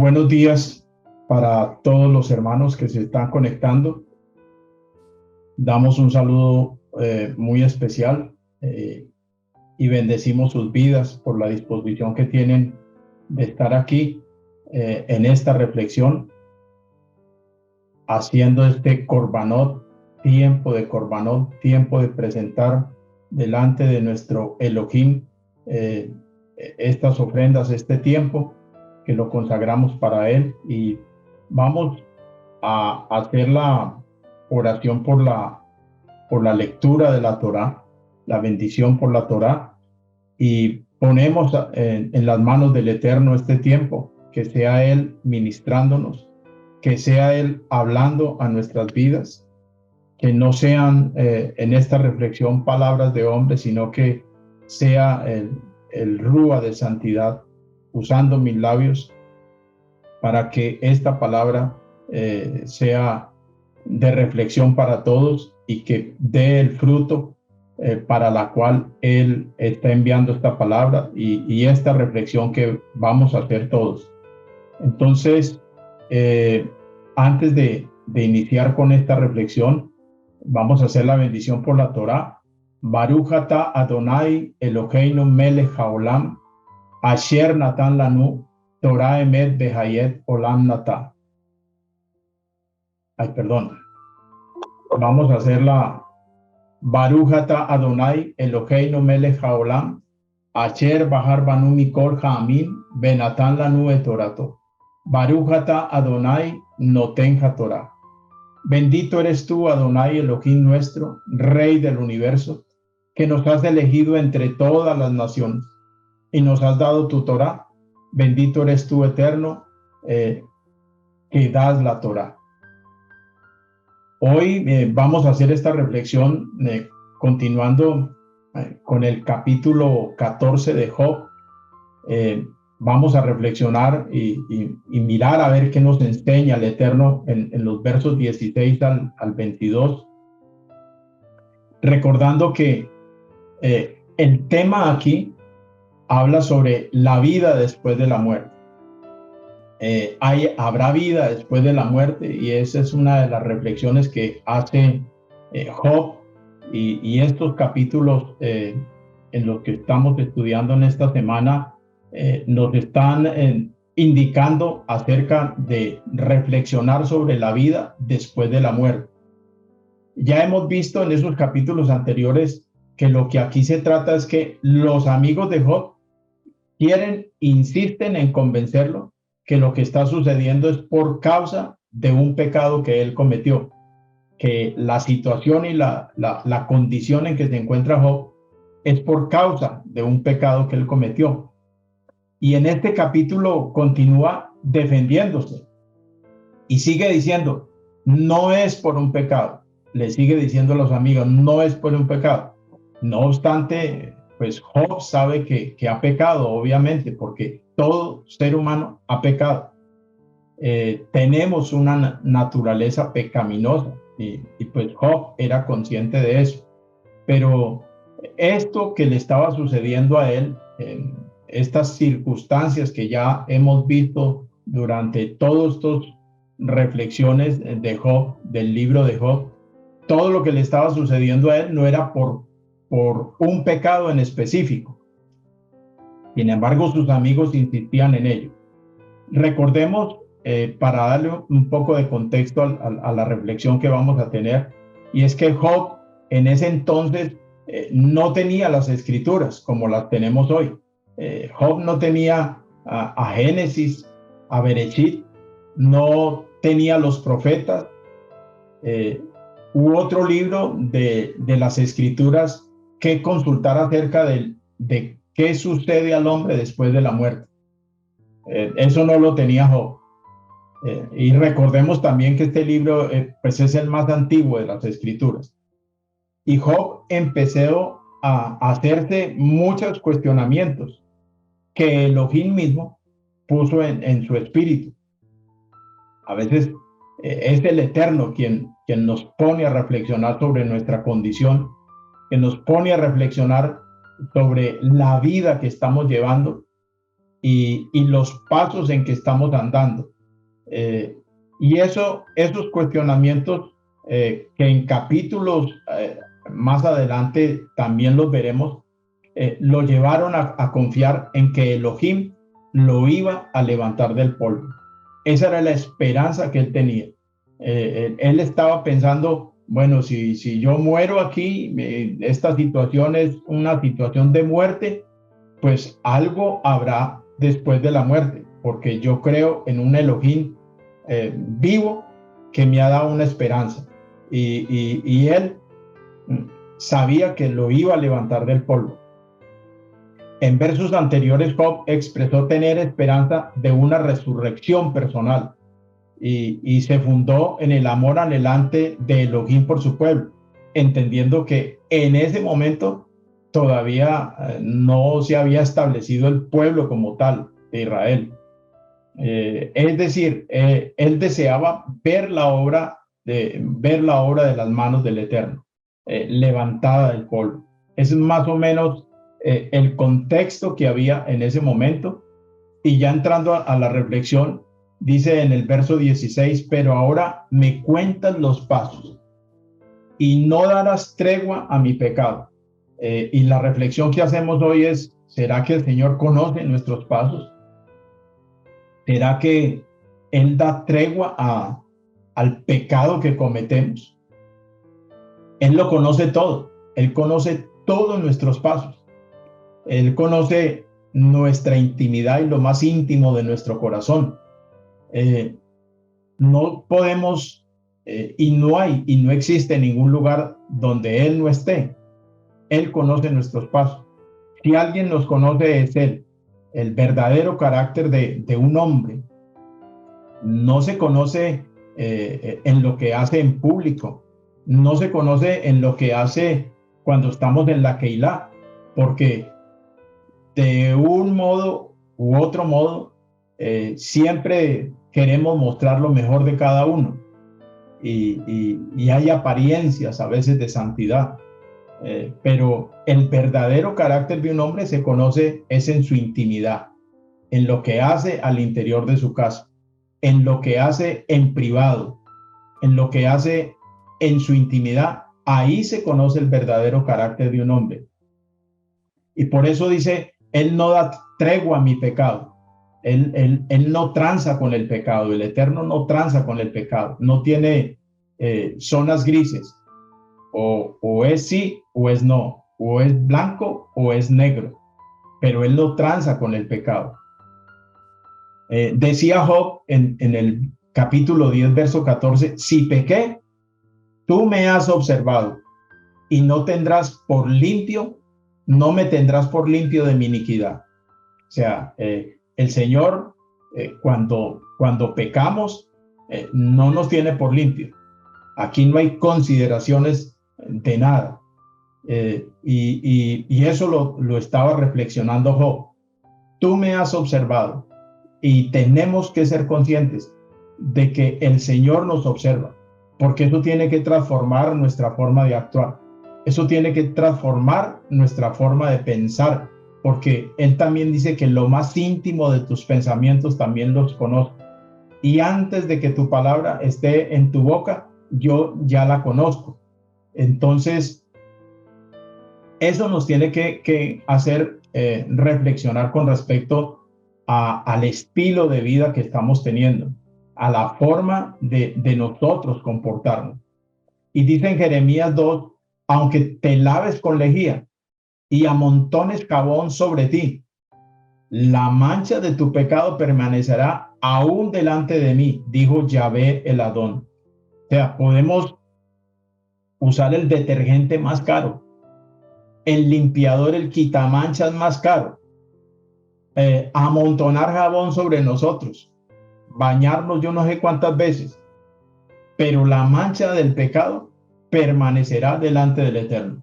Buenos días para todos los hermanos que se están conectando. Damos un saludo muy especial y bendecimos sus vidas por la disposición que tienen de estar aquí en esta reflexión, haciendo este Corbanot, tiempo de presentar delante de nuestro Elohim estas ofrendas, este tiempo que lo consagramos para Él, y vamos a hacer la oración por la lectura de la Torá, la bendición por la Torá, y ponemos en las manos del Eterno este tiempo, que sea Él ministrándonos, que sea Él hablando a nuestras vidas, que no sean en esta reflexión palabras de hombre, sino que sea el Rúa de santidad usando mis labios para que esta palabra sea de reflexión para todos y que dé el fruto para la cual Él está enviando esta palabra y esta reflexión que vamos a hacer todos. Entonces, antes de iniciar con esta reflexión, vamos a hacer la bendición por la Torá. Baruch ata Adonai Eloheinu melech haolam, asher natan lanu Torah emet behayet olam nata. Vamos a hacer la Baruch ata Adonai Eloheinu melech haolam, asher bahar banu mikol ha'amim benatan lanu et torato. Baruch ata Adonai noten haTorah. Bendito eres tú, Adonai Elohim nuestro, Rey del universo, que nos has elegido entre todas las naciones y nos has dado tu Torah. Bendito eres tú, Eterno, que das la Torah. Hoy vamos a hacer esta reflexión continuando con el capítulo 14 de Job. Vamos a reflexionar y mirar a ver qué nos enseña el Eterno en los versos 16 al 22. Recordando que el tema aquí habla sobre la vida después de la muerte. Habrá vida después de la muerte, y esa es una de las reflexiones que hace Job, y estos capítulos en los que estamos estudiando en esta semana nos están indicando acerca de reflexionar sobre la vida después de la muerte. Ya hemos visto en esos capítulos anteriores que lo que aquí se trata es que los amigos de Job insisten en convencerlo que lo que está sucediendo es por causa de un pecado que él cometió, que la situación y la condición en que se encuentra Job es por causa de un pecado que él cometió. Y en este capítulo continúa defendiéndose y sigue diciendo, no es por un pecado. Le sigue diciendo a los amigos, no es por un pecado. No obstante, pues Job sabe que ha pecado, obviamente, porque todo ser humano ha pecado. Tenemos una naturaleza pecaminosa y pues Job era consciente de eso. Pero esto que le estaba sucediendo a él, estas circunstancias que ya hemos visto durante todas estas reflexiones de Job, del libro de Job, todo lo que le estaba sucediendo a él no era por un pecado en específico. Sin embargo, sus amigos insistían en ello. Recordemos, para darle un poco de contexto a la reflexión que vamos a tener, y es que Job en ese entonces no tenía las escrituras como las tenemos hoy. Job no tenía a Génesis, a Bereshit, no tenía los profetas, u otro libro de las escrituras que consultar acerca de qué sucede al hombre después de la muerte. Eso no lo tenía Job. Y recordemos también que este libro pues es el más antiguo de las escrituras. Y Job empezó a hacerse muchos cuestionamientos que Elohim mismo puso en su espíritu. A veces es el Eterno quien nos pone a reflexionar sobre nuestra condición, que nos pone a reflexionar sobre la vida que estamos llevando, y los pasos en que estamos andando. Y esos cuestionamientos que en capítulos más adelante también los veremos, lo llevaron a confiar en que Elohim lo iba a levantar del polvo. Esa era la esperanza que él tenía. Él estaba pensando, bueno, si yo muero aquí, esta situación es una situación de muerte, pues algo habrá después de la muerte, porque yo creo en un Elohim vivo que me ha dado una esperanza. Y él sabía que lo iba a levantar del polvo. En versos anteriores, Job expresó tener esperanza de una resurrección personal y se fundó en el amor anhelante de Elohim por su pueblo, entendiendo que en ese momento todavía no se había establecido el pueblo como tal de Israel. Es decir, él deseaba ver la obra de las manos del Eterno, levantada del polvo. Es más o menos el contexto que había en ese momento. Y ya entrando a la reflexión, dice en el verso 16, pero ahora me cuentas los pasos y no darás tregua a mi pecado. Y la reflexión que hacemos hoy es, ¿será que el Señor conoce nuestros pasos? ¿Será que Él da tregua al pecado que cometemos? Él lo conoce todo. Él conoce todos nuestros pasos. Él conoce nuestra intimidad y lo más íntimo de nuestro corazón. No podemos y no hay y no existe ningún lugar donde Él no esté. Él conoce nuestros pasos. Si alguien nos conoce es Él. El verdadero carácter de un hombre no se conoce en lo que hace en público, no se conoce en lo que hace cuando estamos en la Keilah, porque de un modo u otro modo siempre queremos mostrar lo mejor de cada uno y hay apariencias a veces de santidad, pero el verdadero carácter de un hombre se conoce es en su intimidad, en lo que hace al interior de su casa, en lo que hace en privado, en lo que hace en su intimidad. Ahí se conoce el verdadero carácter de un hombre. Y por eso dice, Él no da tregua a mi pecado. Él no tranza con el pecado. El Eterno no tranza con el pecado. No tiene zonas grises. O es sí o es no. O es blanco o es negro. Pero Él no tranza con el pecado. Decía Job en el capítulo 10, verso 14, si pequé, tú me has observado y no me tendrás por limpio de mi iniquidad. O sea, el Señor, cuando pecamos, no nos tiene por limpio. Aquí no hay consideraciones de nada. Y eso lo estaba reflexionando Job. Tú me has observado y tenemos que ser conscientes de que el Señor nos observa, porque eso tiene que transformar nuestra forma de actuar. Eso tiene que transformar nuestra forma de pensar, porque Él también dice que lo más íntimo de tus pensamientos también los conozco. Y antes de que tu palabra esté en tu boca, yo ya la conozco. Entonces, eso nos tiene que hacer reflexionar con respecto al estilo de vida que estamos teniendo, a la forma de nosotros comportarnos. Y dice en Jeremías 2, aunque te laves con lejía y amontones jabón sobre ti, la mancha de tu pecado permanecerá aún delante de mí, dijo Yahvé el Adón. O sea, podemos usar el detergente más caro, el limpiador, el quitamanchas más caro, amontonar jabón sobre nosotros, bañarnos yo no sé cuántas veces, pero la mancha del pecado permanecerá delante del Eterno.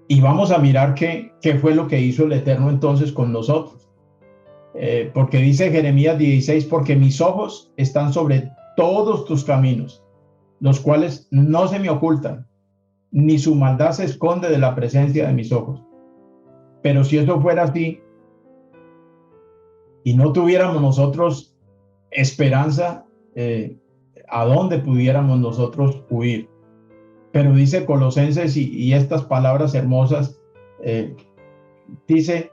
Y vamos a mirar qué fue lo que hizo el Eterno entonces con nosotros. Porque dice Jeremías 16, porque mis ojos están sobre todos tus caminos, los cuales no se me ocultan, ni su maldad se esconde de la presencia de mis ojos. Pero si eso fuera así, y no tuviéramos nosotros esperanza, a dónde pudiéramos nosotros huir. Pero dice Colosenses, y estas palabras hermosas, dice,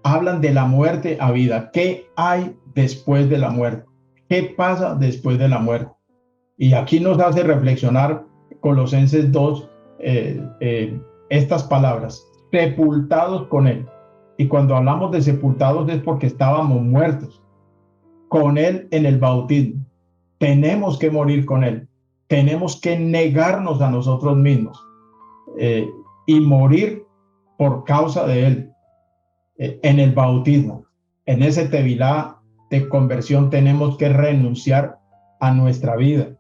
hablan de la muerte a vida. ¿Qué hay después de la muerte? ¿Qué pasa después de la muerte? Y aquí nos hace reflexionar Colosenses 2, estas palabras, sepultados con Él. Y cuando hablamos de sepultados es porque estábamos muertos con Él en el bautismo. Tenemos que morir con Él. Tenemos que negarnos a nosotros mismos y morir por causa de Él en el bautismo. En ese tevilá de conversión tenemos que renunciar a nuestra vida,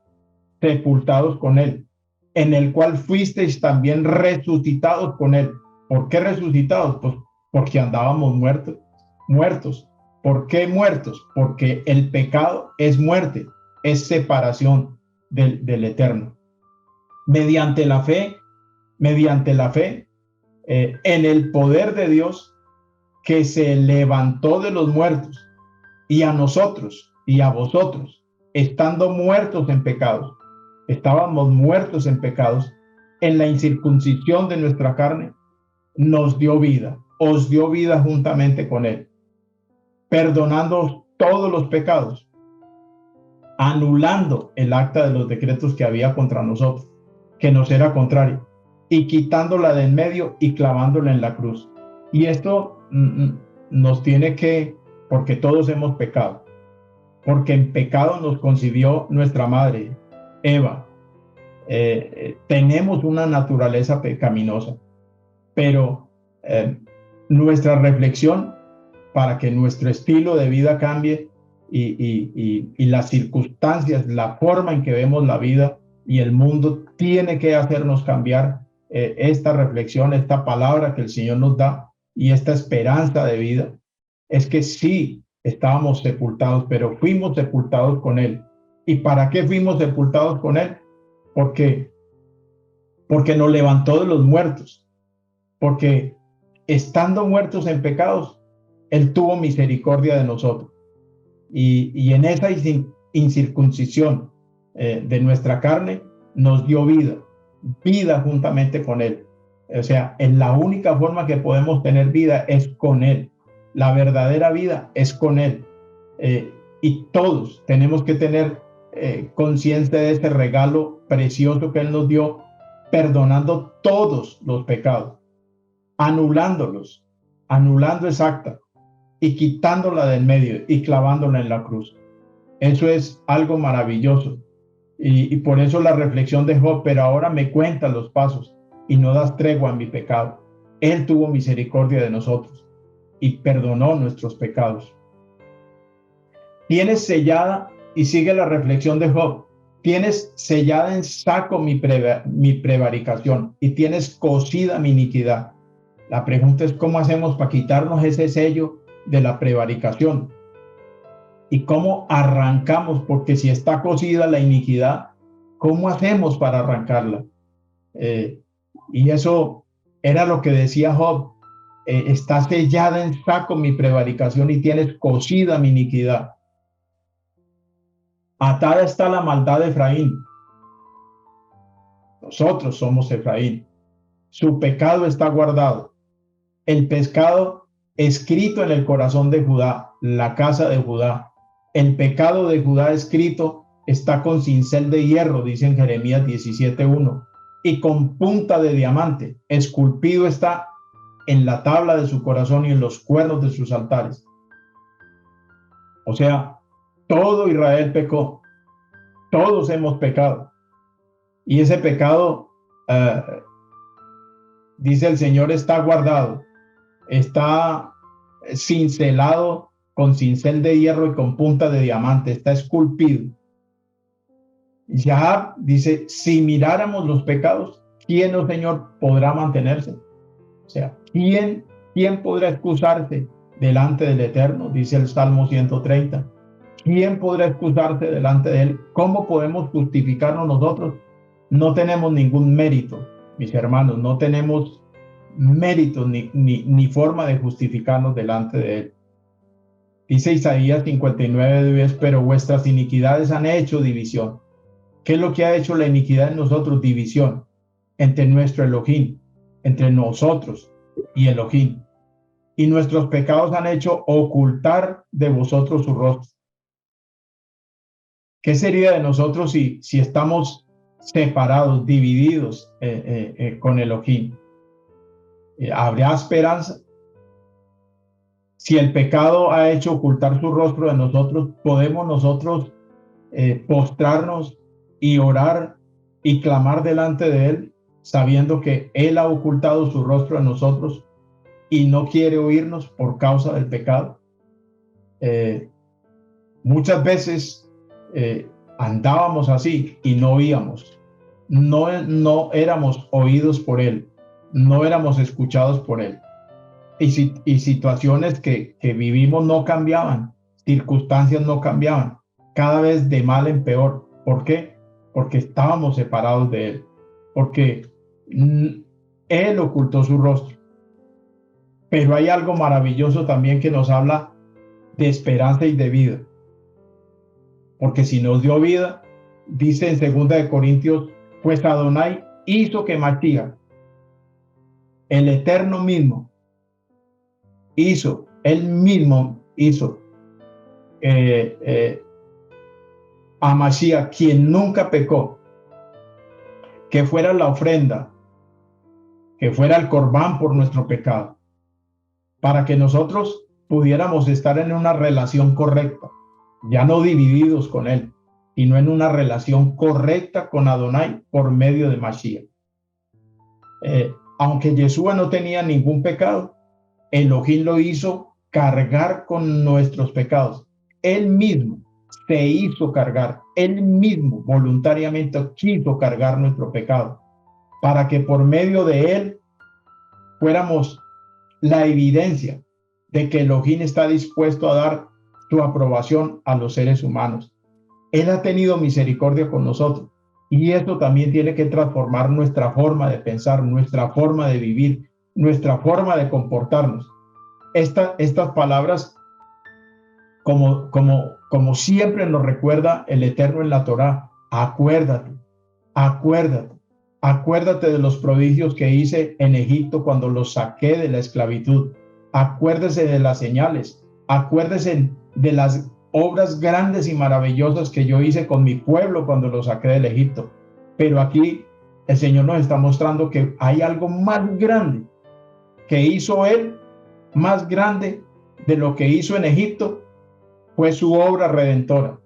sepultados con Él, en el cual fuisteis también resucitados con Él. ¿Por qué resucitados? Pues porque andábamos muertos. ¿Por qué muertos? Porque el pecado es muerte, es separación del Eterno. Mediante la fe, en el poder de Dios que se levantó de los muertos, y a nosotros y a vosotros, estando muertos en pecados, estábamos muertos en pecados, en la incircuncisión de nuestra carne, nos dio vida, os dio vida juntamente con Él, perdonando todos los pecados, anulando el acta de los decretos que había contra nosotros, que nos era contrario, y quitándola de en medio y clavándola en la cruz. Y esto nos tiene que, porque todos hemos pecado, porque en pecado nos concibió nuestra madre, Eva. Tenemos una naturaleza pecaminosa, pero nuestra reflexión para que nuestro estilo de vida cambie y las circunstancias, la forma en que vemos la vida y el mundo tiene que hacernos cambiar esta reflexión, esta palabra que el Señor nos da y esta esperanza de vida. Es que sí, estábamos sepultados, pero fuimos sepultados con Él. ¿Y para qué fuimos sepultados con Él? Porque nos levantó de los muertos, porque estando muertos en pecados, Él tuvo misericordia de nosotros. Y en esa incircuncisión de nuestra carne, nos dio vida juntamente con Él. O sea, en la única forma que podemos tener vida es con Él. La verdadera vida es con Él. Y todos tenemos que tener conciencia de este regalo precioso que Él nos dio, perdonando todos los pecados, anulándolos, anulando esa acta y quitándola del medio y clavándola en la cruz. Eso es algo maravilloso. Y por eso la reflexión de Job, pero ahora me cuentas los pasos y no das tregua a mi pecado. Él tuvo misericordia de nosotros y perdonó nuestros pecados. Tienes sellada, y sigue la reflexión de Job, tienes sellada en saco mi prevaricación y tienes cosida mi iniquidad. La pregunta es, ¿cómo hacemos para quitarnos ese sello de la prevaricación? ¿Y cómo arrancamos? Porque si está cosida la iniquidad, ¿cómo hacemos para arrancarla? Y eso era lo que decía Job. Está sellada en saco mi prevaricación y tienes cosida mi iniquidad. Atada está la maldad de Efraín. Nosotros somos Efraín. Su pecado está guardado. El pecado escrito en el corazón de Judá, la casa de Judá. El pecado de Judá escrito está con cincel de hierro, dice en Jeremías 17:1, y con punta de diamante. Esculpido está en la tabla de su corazón y en los cuernos de sus altares. O sea, todo Israel pecó. Todos hemos pecado. Y ese pecado, dice el Señor, está guardado. Está cincelado con cincel de hierro y con punta de diamante. Está esculpido. Yahab dice, si miráramos los pecados, ¿quién, oh Señor, podrá mantenerse? O sea, ¿quién podrá excusarse delante del Eterno? Dice el Salmo 130. ¿Quién podrá excusarse delante de Él? ¿Cómo podemos justificarnos nosotros? No tenemos ningún mérito, mis hermanos, no tenemos mérito ni forma de justificarnos delante de Él. Dice Isaías 59:10, pero vuestras iniquidades han hecho división. ¿Qué es lo que ha hecho la iniquidad en nosotros? División entre nuestro Elohim, entre nosotros y Elohim. Y nuestros pecados han hecho ocultar de vosotros su rostro. ¿Qué sería de nosotros si estamos separados, divididos con Elohim? ¿Habría esperanza? Si el pecado ha hecho ocultar su rostro de nosotros, ¿podemos nosotros postrarnos y orar y clamar delante de Él, sabiendo que Él ha ocultado su rostro de nosotros y no quiere oírnos por causa del pecado? Muchas veces andábamos así y no oíamos, no éramos oídos por Él, no éramos escuchados por Él. Y situaciones que vivimos no cambiaban, circunstancias no cambiaban, cada vez de mal en peor. ¿Por qué? Porque estábamos separados de Él, porque Él ocultó su rostro. Pero hay algo maravilloso también que nos habla de esperanza y de vida, porque si nos dio vida, dice en 2 Corintios, pues Adonai hizo que Mashiach, el Eterno mismo, él mismo hizo a Mashiach, quien nunca pecó, que fuera la ofrenda, que fuera el corbán por nuestro pecado, para que nosotros pudiéramos estar en una relación correcta, ya no divididos con Él, sino en una relación correcta con Adonai por medio de Mashiach. Aunque Yeshua no tenía ningún pecado, Elohim lo hizo cargar con nuestros pecados. Él mismo se hizo cargar, Él mismo voluntariamente quiso cargar nuestro pecado, para que por medio de Él fuéramos la evidencia de que Elohim está dispuesto a dar su aprobación a los seres humanos. Él ha tenido misericordia con nosotros y esto también tiene que transformar nuestra forma de pensar, nuestra forma de vivir, nuestra forma de comportarnos. Estas palabras, como siempre nos recuerda el Eterno en la Torá, acuérdate de los prodigios que hice en Egipto cuando los saqué de la esclavitud. Acuérdese de las señales, acuérdese de las obras grandes y maravillosas que yo hice con mi pueblo cuando lo saqué del Egipto. Pero aquí el Señor nos está mostrando que hay algo más grande que hizo Él, más grande de lo que hizo en Egipto, fue su obra redentora,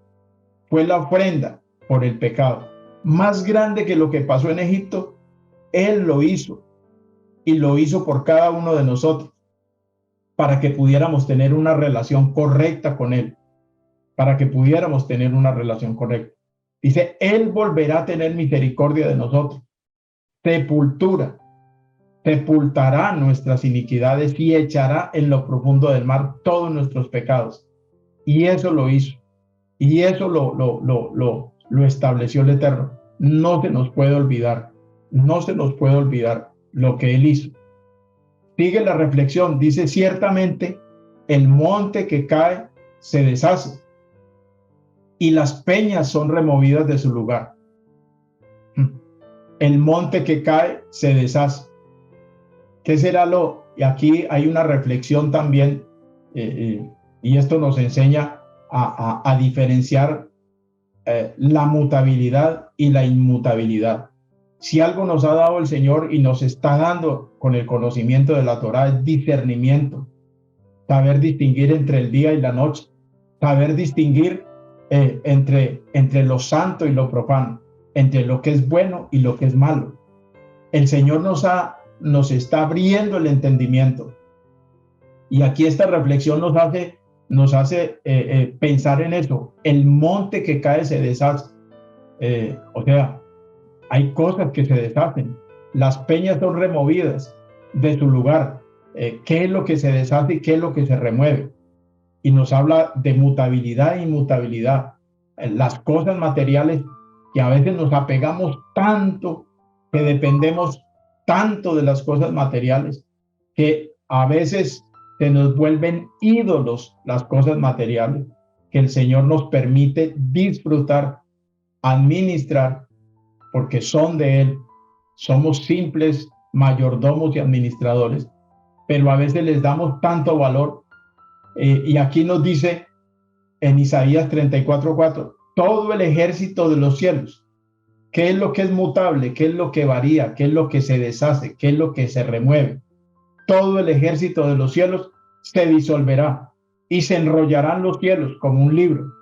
fue la ofrenda por el pecado. Más grande que lo que pasó en Egipto, Él lo hizo y lo hizo por cada uno de nosotros para que pudiéramos tener una relación correcta con Él, para que pudiéramos tener una relación correcta. Dice, Él volverá a tener misericordia de nosotros, sepultará nuestras iniquidades y echará en lo profundo del mar todos nuestros pecados. Y eso lo hizo. Y eso lo estableció el Eterno. No se nos puede olvidar. No se nos puede olvidar lo que Él hizo. Sigue la reflexión. Dice, ciertamente el monte que cae se deshace y las peñas son removidas de su lugar. El monte que cae se deshace. ¿Qué será lo? Y aquí hay una reflexión también, y esto nos enseña a diferenciar la mutabilidad y la inmutabilidad. Si algo nos ha dado el Señor y nos está dando con el conocimiento de la Torá es discernimiento, saber distinguir entre el día y la noche, saber distinguir entre lo santo y lo profano, entre lo que es bueno y lo que es malo. El Señor nos está abriendo el entendimiento. Y aquí esta reflexión nos hace pensar en eso. El monte que cae se deshace. O sea, hay cosas que se deshacen. Las peñas son removidas de su lugar. ¿Qué es lo que se deshace y qué es lo que se remueve? Y nos habla de mutabilidad e inmutabilidad. Las cosas materiales que a veces nos apegamos tanto, que dependemos tanto de las cosas materiales, que a veces se nos vuelven ídolos las cosas materiales que el Señor nos permite disfrutar, administrar, porque son de Él. Somos simples mayordomos y administradores, pero a veces les damos tanto valor. Y aquí nos dice en Isaías 34:4, todo el ejército de los cielos. ¿Qué es lo que es mutable? ¿Qué es lo que varía? ¿Qué es lo que se deshace? ¿Qué es lo que se remueve? Todo el ejército de los cielos se disolverá y se enrollarán los cielos como un libro.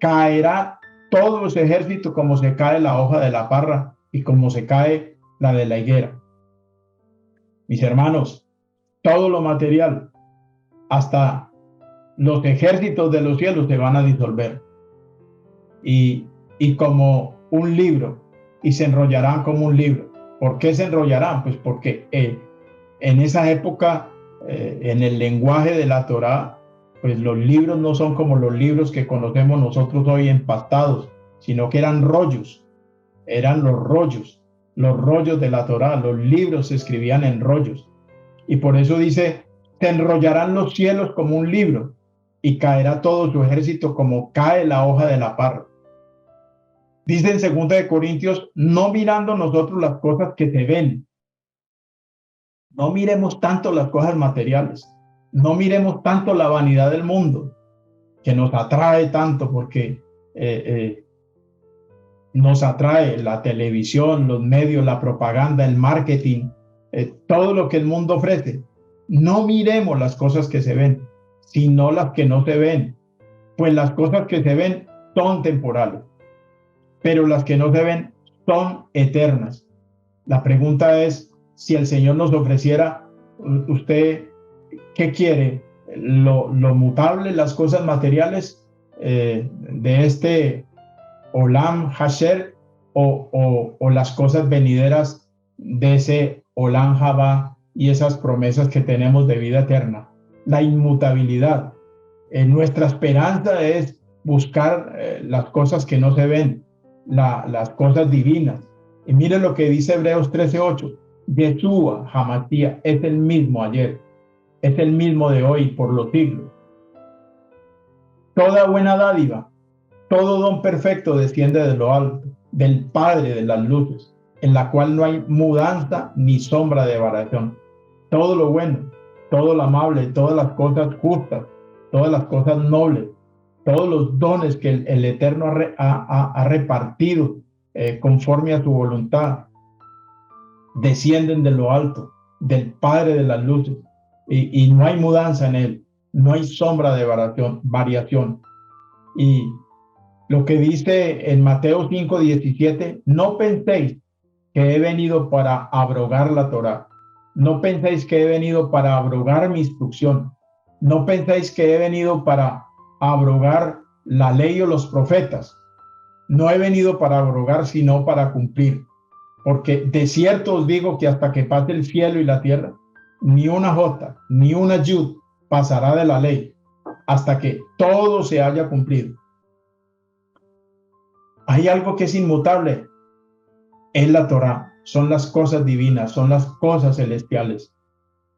Caerá todo ese ejército como se cae la hoja de la parra y como se cae la de la higuera. Mis hermanos, todo lo material, hasta los ejércitos de los cielos se van a disolver. Y como un libro, y se enrollarán como un libro. ¿Por qué se enrollarán? Pues porque en esa época, en el lenguaje de la Torá, pues los libros no son como los libros que conocemos nosotros hoy empastados, sino que eran rollos, eran los rollos de la Torá. Los libros se escribían en rollos. Y por eso dice, se enrollarán los cielos como un libro y caerá todo su ejército como cae la hoja de la parra. Dice en 2 Corintios, no mirando nosotros las cosas que se ven. No miremos tanto las cosas materiales. No miremos tanto la vanidad del mundo, que nos atrae tanto porque nos atrae la televisión, los medios, la propaganda, el marketing, todo lo que el mundo ofrece. No miremos las cosas que se ven, sino las que no se ven. Pues las cosas que se ven son temporales, pero las que no se ven son eternas. La pregunta es, si el Señor nos ofreciera, ¿usted qué quiere? ¿Lo mutable, las cosas materiales de este Olam Hasher o las cosas venideras de ese Olam Haba y esas promesas que tenemos de vida eterna? La inmutabilidad. Nuestra esperanza es buscar las cosas que no se ven, las cosas divinas. Y miren lo que dice Hebreos 13:8. Yeshua Hamashiach es el mismo ayer, es el mismo de hoy por los siglos. Toda buena dádiva, todo don perfecto desciende de lo alto, del Padre de las luces, en la cual no hay mudanza ni sombra de variación. Todo lo bueno, todo lo amable, todas las cosas justas, todas las cosas nobles, todos los dones que el Eterno ha repartido conforme a su voluntad, descienden de lo alto, del Padre de las luces, y no hay mudanza en él, no hay sombra de variación. Y lo que dice en Mateo 5:17, no penséis que he venido para abrogar la Torá, no penséis que he venido para abrogar mi instrucción, no penséis que he venido para abrogar la ley o los profetas. No he venido para abrogar, sino para cumplir. Porque de cierto os digo que hasta que pase el cielo y la tierra, ni una jota, ni una yud pasará de la ley, hasta que todo se haya cumplido. Hay algo que es inmutable, es la Torá, son las cosas divinas, son las cosas celestiales.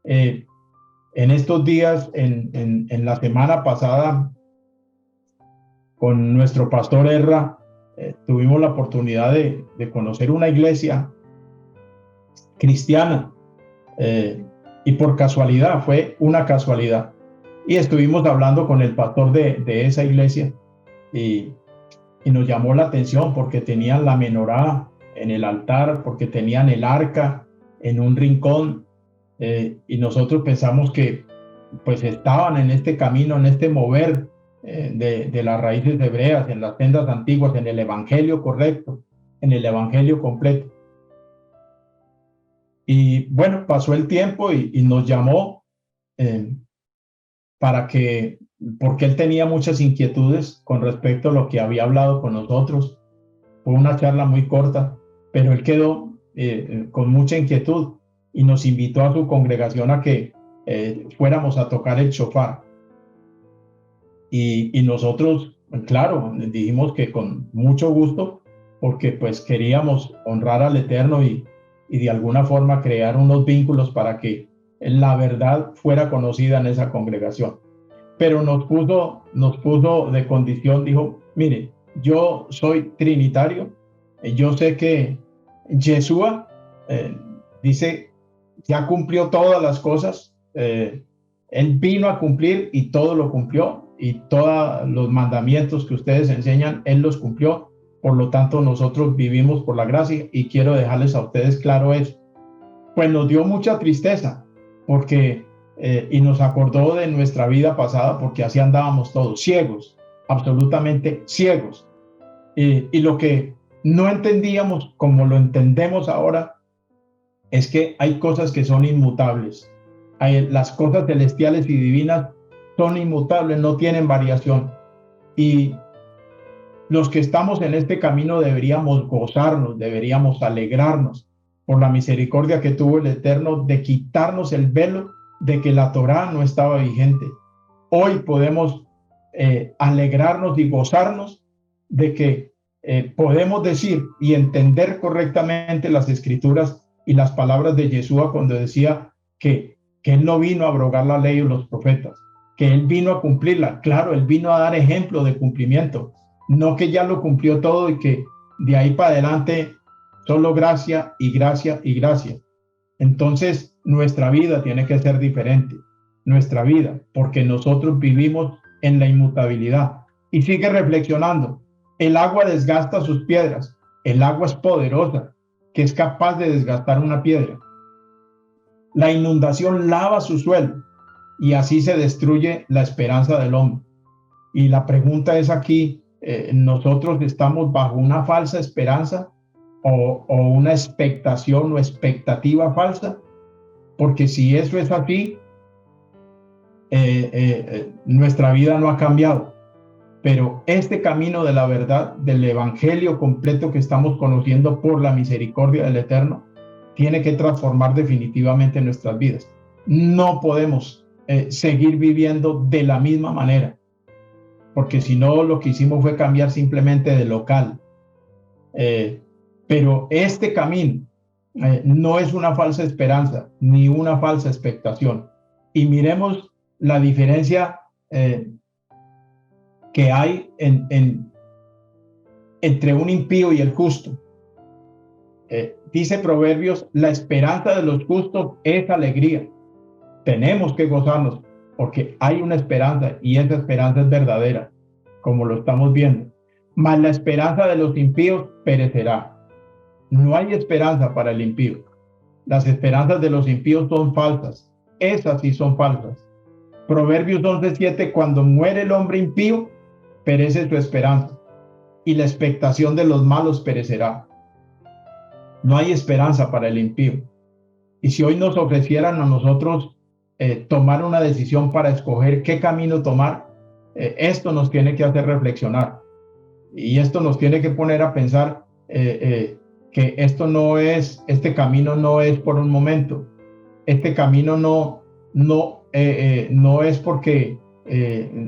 En estos días, en la semana pasada, con nuestro pastor Erra, tuvimos la oportunidad de conocer una iglesia cristiana, y por casualidad, fue una casualidad, y estuvimos hablando con el pastor de esa iglesia, y nos llamó la atención porque tenían la menorá en el altar, porque tenían el arca en un rincón, y nosotros pensamos que pues estaban en este camino, en este mover de las raíces hebreas, en las sendas antiguas, en el evangelio correcto, en el evangelio completo. Y bueno, pasó el tiempo y nos llamó porque él tenía muchas inquietudes con respecto a lo que había hablado con nosotros. Fue una charla muy corta, pero él quedó con mucha inquietud y nos invitó a su congregación a que fuéramos a tocar el shofar. Y nosotros, claro, dijimos que con mucho gusto, porque pues queríamos honrar al Eterno y de alguna forma crear unos vínculos para que la verdad fuera conocida en esa congregación. Pero nos puso de condición, dijo, mire, yo soy trinitario, yo sé que Yeshua dice, ya cumplió todas las cosas, él vino a cumplir y todo lo cumplió, y todos los mandamientos que ustedes enseñan, él los cumplió. Por lo tanto, nosotros vivimos por la gracia, y quiero dejarles a ustedes claro eso. Pues nos dio mucha tristeza, porque y nos acordó de nuestra vida pasada, porque así andábamos todos, ciegos, absolutamente ciegos. Y lo que no entendíamos, como lo entendemos ahora, es que hay cosas que son inmutables. Las cosas celestiales y divinas son inmutables, no tienen variación. Y los que estamos en este camino deberíamos gozarnos, deberíamos alegrarnos por la misericordia que tuvo el Eterno de quitarnos el velo de que la Torá no estaba vigente. Hoy podemos alegrarnos y gozarnos de que podemos decir y entender correctamente las escrituras y las palabras de Yeshua cuando decía que él no vino a abrogar la ley o los profetas, que él vino a cumplirla. Claro, él vino a dar ejemplo de cumplimiento, no que ya lo cumplió todo y que de ahí para adelante solo gracia y gracia y gracia. Entonces nuestra vida tiene que ser diferente, nuestra vida, porque nosotros vivimos en la inmutabilidad. Y sigue reflexionando, el agua desgasta sus piedras, el agua es poderosa, que es capaz de desgastar una piedra. La inundación lava su suelo, y así se destruye la esperanza del hombre. Y la pregunta es aquí, ¿nosotros estamos bajo una falsa esperanza o una expectación o expectativa falsa? Porque si eso es así, nuestra vida no ha cambiado. Pero este camino de la verdad, del evangelio completo que estamos conociendo por la misericordia del Eterno, tiene que transformar definitivamente nuestras vidas. No podemos seguir viviendo de la misma manera, porque si no, lo que hicimos fue cambiar simplemente de local. Pero este camino no es una falsa esperanza ni una falsa expectación. Y miremos la diferencia que hay entre un impío y el justo. Dice Proverbios, la esperanza de los justos es alegría. Tenemos que gozarnos porque hay una esperanza, y esa esperanza es verdadera, como lo estamos viendo. Mas la esperanza de los impíos perecerá. No hay esperanza para el impío. Las esperanzas de los impíos son falsas. Esas sí son falsas. Proverbios 11:7, cuando muere el hombre impío, perece su esperanza, y la expectación de los malos perecerá. No hay esperanza para el impío. Y si hoy nos ofrecieran a nosotros tomar una decisión para escoger qué camino tomar, esto nos tiene que hacer reflexionar. Y esto nos tiene que poner a pensar que este camino no es por un momento. Este camino no es porque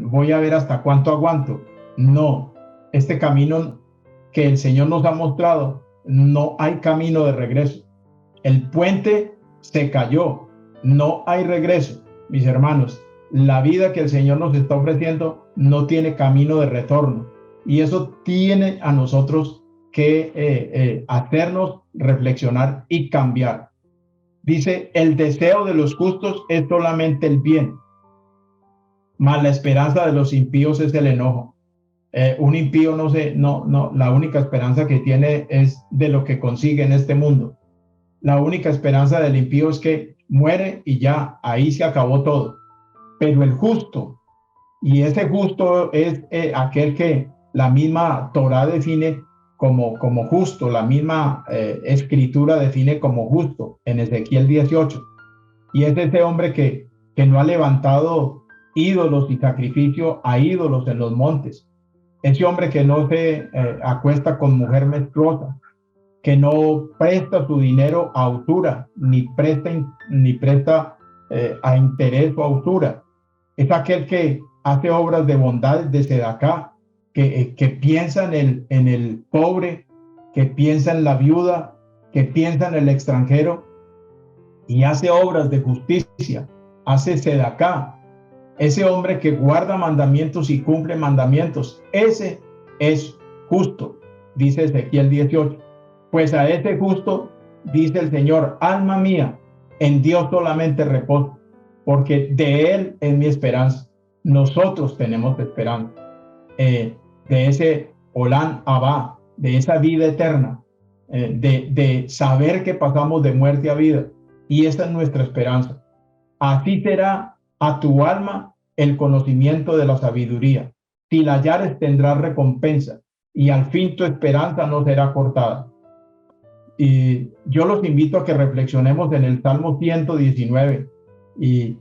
voy a ver hasta cuánto aguanto. No, este camino que el Señor nos ha mostrado, no hay camino de regreso. El puente se cayó, no hay regreso. Mis hermanos, la vida que el Señor nos está ofreciendo no tiene camino de retorno, y eso tiene a nosotros que hacernos reflexionar y cambiar. Dice, el deseo de los justos es solamente el bien, mas la esperanza de los impíos es el enojo. Un impío la única esperanza que tiene es de lo que consigue en este mundo. La única esperanza del impío es que muere y ya, ahí se acabó todo. Pero el justo, y ese justo es aquel que la misma Torá define como justo, la misma escritura define como justo en Ezequiel 18. Y es ese hombre que no ha levantado ídolos y sacrificio a ídolos en los montes. Ese hombre que no se acuesta con mujer menstruosa, que no presta su dinero a usura, ni presta a interés o a usura. Es aquel que hace obras de bondad, de sedacá, que piensa en el pobre, que piensa en la viuda, que piensa en el extranjero, y hace obras de justicia, hace sedacá, ese hombre que guarda mandamientos y cumple mandamientos, ese es justo, dice Ezequiel 18. Pues a ese justo dice el Señor: alma mía, en Dios solamente reposo, porque de Él es mi esperanza. Nosotros tenemos esperanza de ese Olán Abba, de esa vida eterna, de saber que pasamos de muerte a vida, y esa es nuestra esperanza. Así será a tu alma el conocimiento de la sabiduría. Si la hallares, tendrás recompensa, y al fin tu esperanza no será cortada. Y yo los invito a que reflexionemos en el Salmo 119 y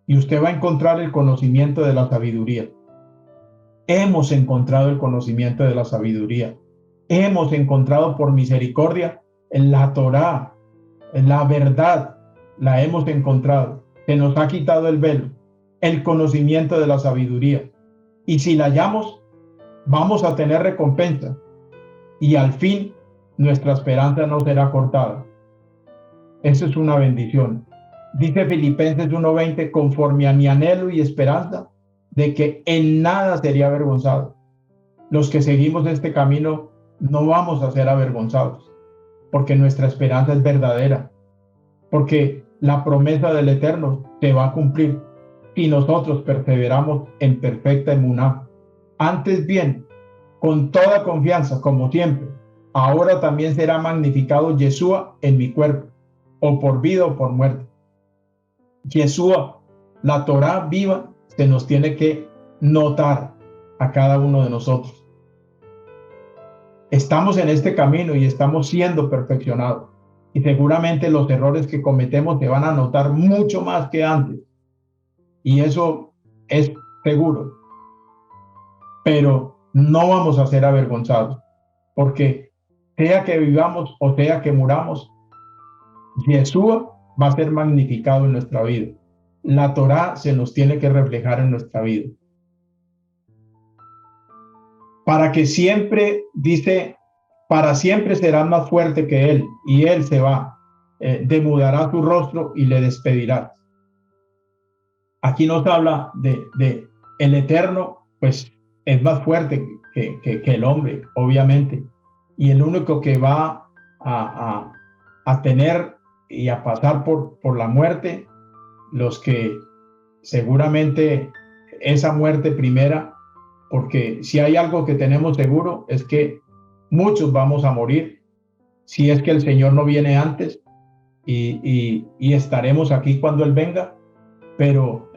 usted va a encontrar el conocimiento de la sabiduría. Hemos encontrado el conocimiento de la sabiduría. Hemos encontrado por misericordia en la Torá, en la verdad, la hemos encontrado. Se nos ha quitado el velo, el conocimiento de la sabiduría. Y si la hallamos, vamos a tener recompensa. Y al fin, nuestra esperanza no será cortada. Eso es una bendición. Dice Filipenses 1:20: conforme a mi anhelo y esperanza de que en nada sería avergonzado. Los que seguimos este camino no vamos a ser avergonzados, porque nuestra esperanza es verdadera, porque la promesa del Eterno se va a cumplir si nosotros perseveramos en perfecta emuná. Antes bien, con toda confianza, como siempre, ahora también será magnificado Yeshua en mi cuerpo, o por vida o por muerte. Yeshua, la Torá viva, se nos tiene que notar a cada uno de nosotros. Estamos en este camino y estamos siendo perfeccionados. Y seguramente los errores que cometemos se van a notar mucho más que antes. Y eso es seguro. Pero no vamos a ser avergonzados, porque sea que vivamos o sea que muramos, Yeshua va a ser magnificado en nuestra vida. La Torá se nos tiene que reflejar en nuestra vida. Para que siempre, dice, para siempre serás más fuerte que Él, y Él se va, demudará su rostro y le despedirá. Aquí nos habla de el Eterno, pues es más fuerte que el hombre, obviamente, y el único que va a tener y a pasar por la muerte, los que seguramente esa muerte primera, porque si hay algo que tenemos seguro es que muchos vamos a morir, si es que el Señor no viene antes, y estaremos aquí cuando Él venga, pero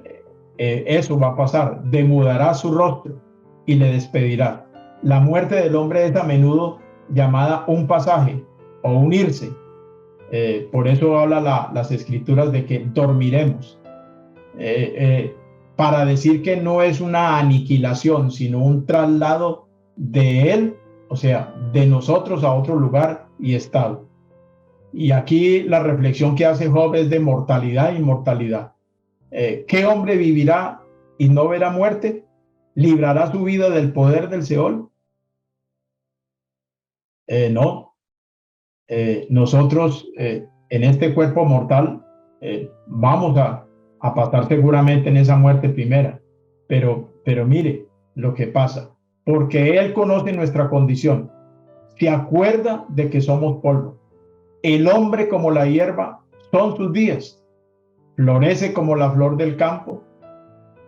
eso va a pasar, demudará su rostro y le despedirá. La muerte del hombre es a menudo llamada un pasaje o un irse. Por eso habla las escrituras de que dormiremos, para decir que no es una aniquilación, sino un traslado de Él, o sea, de nosotros a otro lugar y estado. Y aquí la reflexión que hace Job es de mortalidad e inmortalidad. ¿Qué hombre vivirá y no verá muerte? ¿Librará su vida del poder del Seol? No. Nosotros en este cuerpo mortal vamos a pasar seguramente en esa muerte primera, pero mire lo que pasa, porque Él conoce nuestra condición, se acuerda de que somos polvo. El hombre como la hierba son sus días, florece como la flor del campo,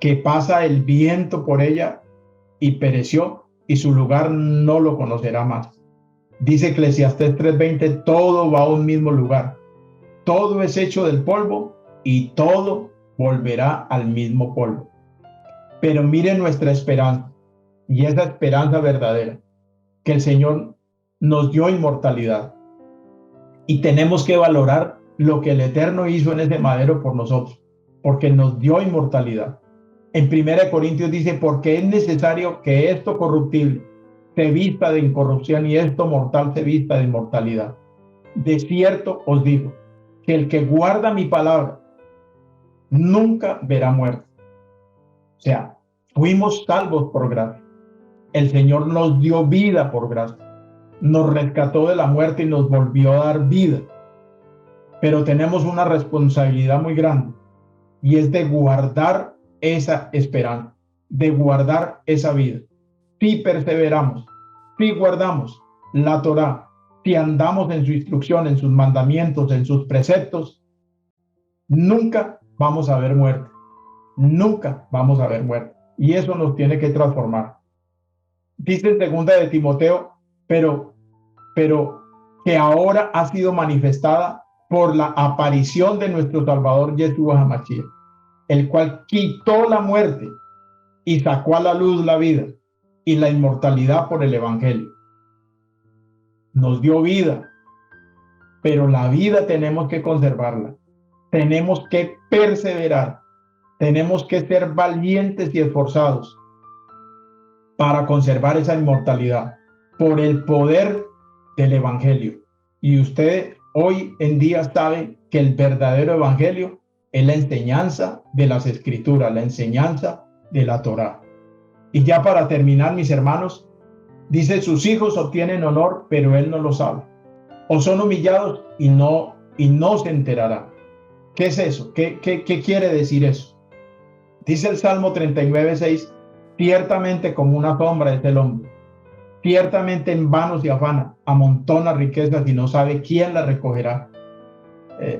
que pasa el viento por ella y pereció, y su lugar no lo conocerá más. Dice Eclesiastés 3:20, todo va a un mismo lugar. Todo es hecho del polvo y todo volverá al mismo polvo. Pero mire nuestra esperanza, y esa esperanza verdadera, que el Señor nos dio inmortalidad. Y tenemos que valorar lo que el Eterno hizo en ese madero por nosotros, porque nos dio inmortalidad. En 1 Corintios dice, porque es necesario que esto corruptible se vista de incorrupción y esto mortal se vista de inmortalidad. De cierto os digo, que el que guarda mi palabra nunca verá muerte. O sea, fuimos salvos por gracia. El Señor nos dio vida por gracia. Nos rescató de la muerte y nos volvió a dar vida. pero tenemos una responsabilidad muy grande y es de guardar esa esperanza, de guardar esa vida. Si perseveramos, si guardamos la Torá, si andamos en su instrucción, en sus mandamientos, en sus preceptos, nunca vamos a ver muerte, nunca vamos a ver muerte. Y eso nos tiene que transformar. Dice en segunda de Timoteo, pero que ahora ha sido manifestada por la aparición de nuestro Salvador Yeshua HaMashiach, el cual quitó la muerte y sacó a la luz la vida y la inmortalidad por el Evangelio. Nos dio vida, pero la vida tenemos que conservarla. Tenemos que perseverar. Tenemos que ser valientes y esforzados para conservar esa inmortalidad por el poder del Evangelio. Y usted hoy en día sabe que el verdadero Evangelio es la enseñanza de las Escrituras, la enseñanza de la Torá. Y ya para terminar, mis hermanos, dice: sus hijos obtienen honor, pero él no lo sabe. O son humillados y no se enterará. ¿Qué es eso? ¿Qué quiere decir eso? Dice el Salmo 39:6: ciertamente como una sombra es el hombre. Ciertamente en vano se afana, amontona riquezas y no sabe quién las recogerá.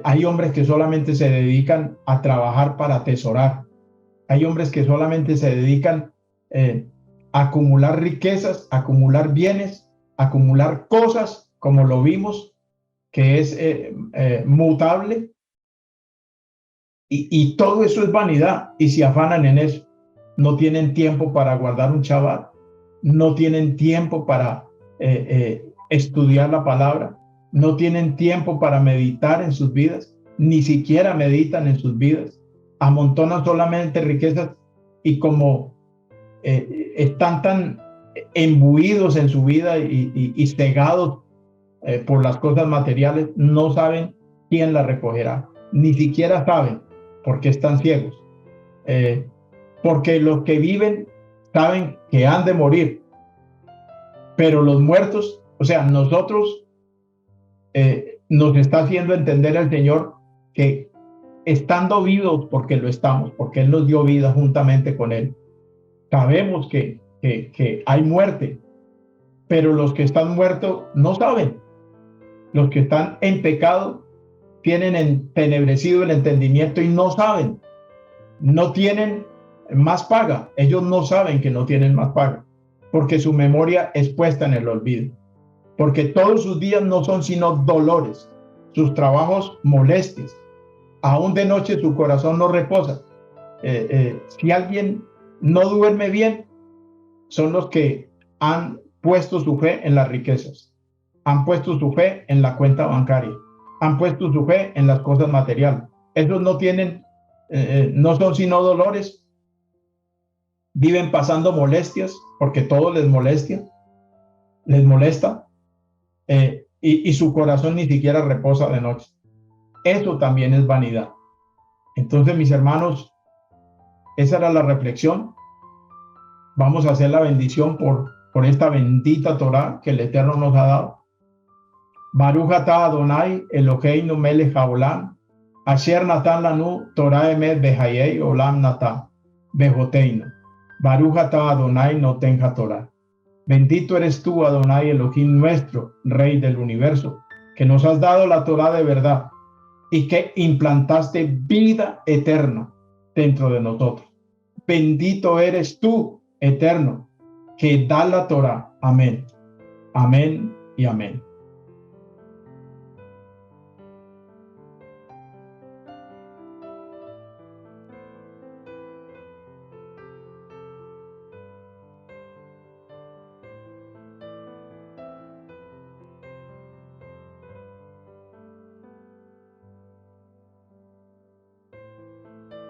Hay hombres que solamente se dedican a trabajar para atesorar. Hay hombres que solamente se dedican a acumular riquezas, a acumular bienes, a acumular cosas, como lo vimos, que es mutable. Y todo eso es vanidad y se afanan en eso. No tienen tiempo para guardar un Shabbat, no tienen tiempo para estudiar la palabra, no tienen tiempo para meditar en sus vidas, ni siquiera meditan en sus vidas. Amontonan solamente riquezas y como están tan embuidos en su vida y cegados por las cosas materiales, no saben quién las recogerá, ni siquiera saben porque están ciegos. Porque los que viven saben que han de morir, pero los muertos, o sea, nosotros, nos está haciendo entender el Señor que estando vivos, porque lo estamos, porque Él nos dio vida juntamente con Él, sabemos que hay muerte, pero los que están muertos no saben. Los que están en pecado tienen entenebrecido el entendimiento y no saben, no tienen más paga. Ellos no saben que no tienen más paga, porque su memoria es puesta en el olvido, porque todos sus días no son sino dolores, sus trabajos molestias, aún de noche su corazón no reposa. Si alguien no duerme bien, son los que han puesto su fe en las riquezas, han puesto su fe en la cuenta bancaria, han puesto su fe en las cosas materiales. Esos no tienen, no son sino dolores, viven pasando molestias, porque todo les molesta, y su corazón ni siquiera reposa de noche. Eso también es vanidad. Entonces, mis hermanos, esa era la reflexión. Vamos a hacer la bendición por esta bendita Torá que el Eterno nos ha dado. Baruch atah Adonai Eloheinu melech haolam, asher natan lanu Torah emet behayei olam natan bejoteinu. Baruch atah Adonai noten haTorah. Bendito eres tú, Adonai Elohim nuestro, Rey del universo, que nos has dado la Torá de verdad y que implantaste vida eterna dentro de nosotros. Bendito eres tú, Eterno, que da la Torá. Amén. Amén y amén.